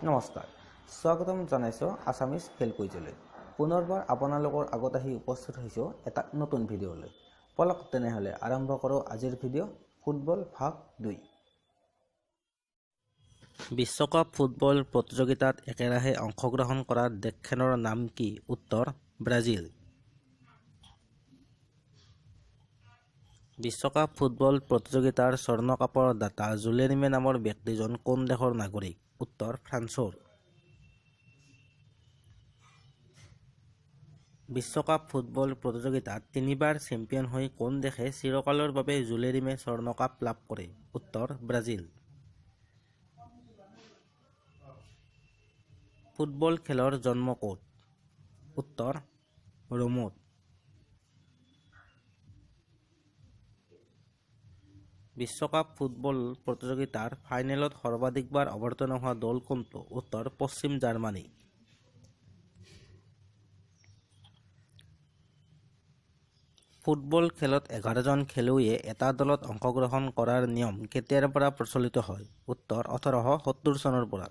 নমস্কাৰ স্বাগতম জনাইছো আসামিজ খেল কুইজলৈ পুনৰবাৰ আপোনালোকৰ আগত আহি উপস্থিত হৈছো এটা নতুন ভিডিঅ'লৈ পলক তেনেহলে আৰম্ভ কৰো আজিৰ ভিডিঅ' ফুটবল ভাগ 2 বিশ্বকাপ ফুটবল প্ৰতিযোগিতাত একেৰাহে অংশগ্ৰহণ কৰা দেশখনৰ নাম কি উত্তৰ ব্ৰাজিল বিশ্বকাপ ফুটবল প্ৰতিযোগিতাৰ স্বৰ্ণকাপৰ দাতা জুলেৰিমে নামৰ ব্যক্তিজন কোন দেশৰ নাগৰিক উত্তৰ ফ্ৰান্সৰ বিশ্বকাপ ফুটবল প্ৰতিযোগিতাত তিনিবাৰ চেম্পিয়ন হৈ কোন দেশে চিৰকালৰ বাবে জুলেৰিমে স্বৰ্ণকাপ লাভ কৰে উত্তৰ ব্ৰাজিল ফুটবল খেলৰ জন্ম ক'ত উত্তৰ ৰোমত বিশ্বকাপ ফুটবল প্ৰতিযোগিতাৰ ফাইনেলত সৰ্বাধিকবাৰ অৱতীৰ্ণ হোৱা দল কোনটো উত্তৰ পশ্চিম জাৰ্মানী ফুটবল খেলত 11 জন খেলুৱৈয়ে এটা দলত অংশগ্ৰহণ কৰাৰ নিয়ম কেতিয়াৰ পৰা প্ৰচলিত হয় উত্তৰ 1870 চনৰ পৰা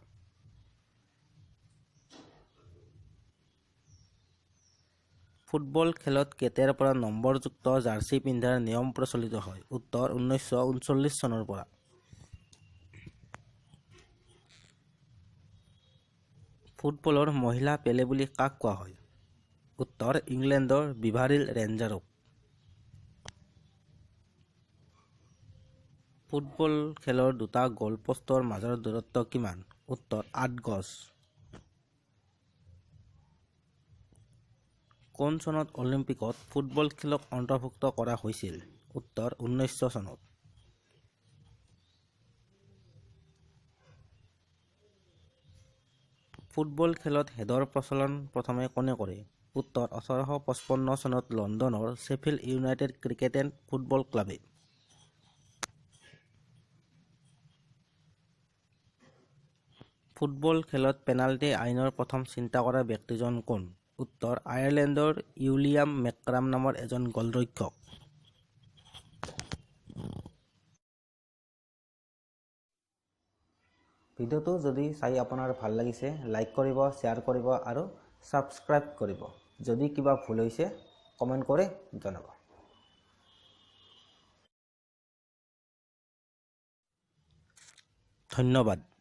ফুটবল খেলত কেতিয়াৰ পৰা নম্বৰযুক্ত জাৰ্চি পিন্ধাৰ নিয়ম প্ৰচলিত হয় উত্তৰ 1939 চনৰ পৰা ফুটবলৰ মহিলা পেলে বুলি কাক কোৱা হয় উত্তৰ ইংলেণ্ডৰ বিভাৰিল ৰেঞ্জাৰক ফুটবল খেলৰ দুটা গলপোষ্টৰ মাজৰ দূৰত্ব কিমান উত্তৰ 8 গজ কোন চনত অলিম্পিকত ফুটবল খেলক অন্তৰ্ভুক্ত কৰা হৈছিল উত্তৰ 1900 চনত ফুটবল খেলত হেডৰ প্ৰচলন প্ৰথমে কোনে কৰে উত্তৰ 1855 চনত লণ্ডনৰ Sheffield United cricket and football ক্লাবে ফুটবল খেলত পেনাল্টি আইনৰ প্ৰথম চিন্তা কৰা ব্যক্তিজন কোন উত্তৰ আয়াৰলেণ্ডৰ উইলিয়াম মেকক্ৰাম নামৰ এজন গলৰক্ষক ভিডিঅ'টো যদি চাই আপোনাৰ ভাল লাগিছে লাইক কৰিব শ্বেয়াৰ কৰিব আৰু সাবস্ক্ৰাইব কৰিব যদি কিবা ভুল হৈছে কমেন্ট কৰি জনাব ধন্যবাদ